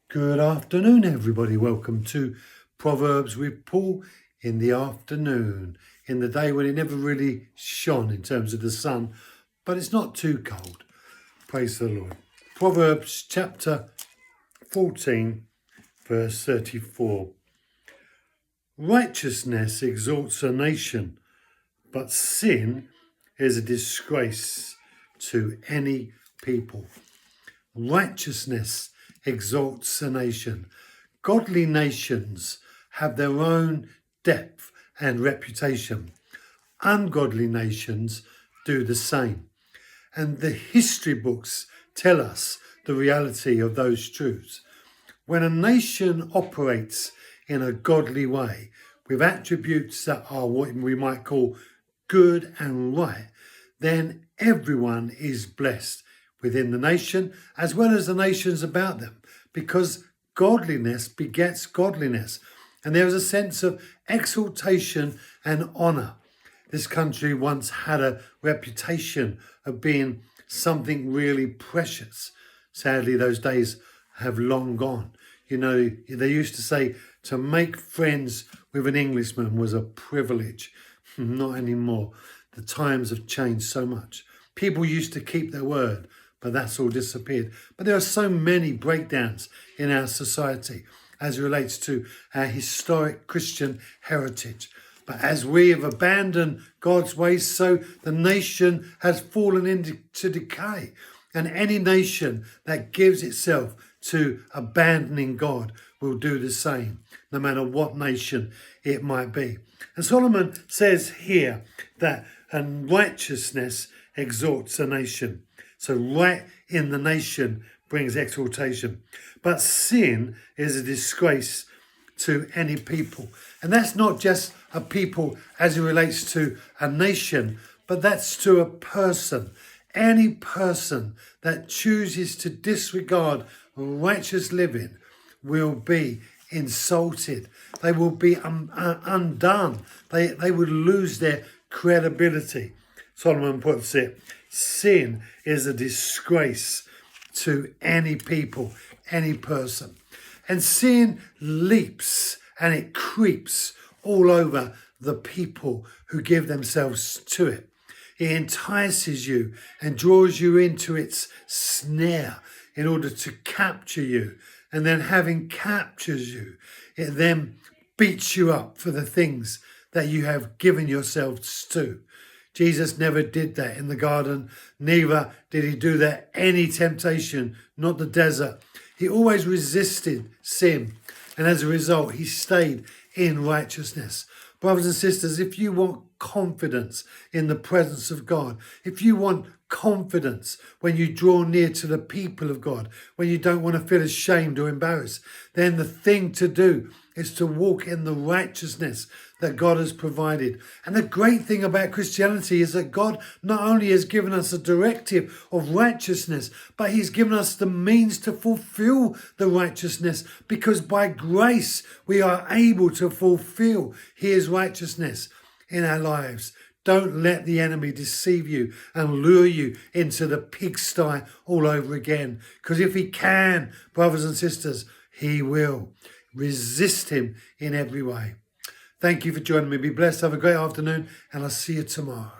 Good afternoon, everybody. Welcome to Proverbs with Paul in the afternoon, in the day when it never really shone in terms of the sun, but it's not too cold. Praise the Lord. Proverbs chapter 14, verse 34. Righteousness exalts a nation, but sin is a disgrace to any people. Righteousness exalts a nation. Godly nations have their own depth and reputation. Ungodly nations do the same. And the history books tell us the reality of those truths. When a nation operates in a godly way, with attributes that are what we might call good and right, then everyone is blessed within the nation as well as the nations about them, because godliness begets godliness, and there is a sense of exaltation and honour. This country once had a reputation of being something really precious. Sadly, those days have long gone. You know, they used to say to make friends with an Englishman was a privilege. Not anymore. The times have changed so much. People used to keep their word, but that's all disappeared. But there are so many breakdowns in our society as it relates to our historic Christian heritage. But as we have abandoned God's ways, so the nation has fallen into decay. And any nation that gives itself to abandoning God will do the same, no matter what nation it might be. And Solomon says here that righteousness exalts a nation. So right in the nation brings exaltation. But sin is a disgrace to any people. And that's not just a people as it relates to a nation, but that's to a person. Any person that chooses to disregard righteous living will be insulted. They will be undone. They would lose their credibility. Solomon puts it, sin is a disgrace to any people, any person. And sin leaps and it creeps all over the people who give themselves to it. It entices you and draws you into its snare in order to capture you. And then having captured you, it then beats you up for the things that you have given yourselves to. Jesus never did that in the garden. Neither did he do that any temptation, not the desert. He always resisted sin. And as a result, he stayed in righteousness. Brothers and sisters, if you want confidence in the presence of God, if you want confidence when you draw near to the people of God, when you don't want to feel ashamed or embarrassed, then the thing to do is to walk in the righteousness that God has provided. And the great thing about Christianity is that God not only has given us a directive of righteousness, but he's given us the means to fulfill the righteousness, because by grace we are able to fulfill his righteousness in our lives. Don't let the enemy deceive you and lure you into the pigsty all over again. Because if he can, brothers and sisters, he will. Resist him in every way. Thank you for joining me. Be blessed. Have a great afternoon, and I'll see you tomorrow.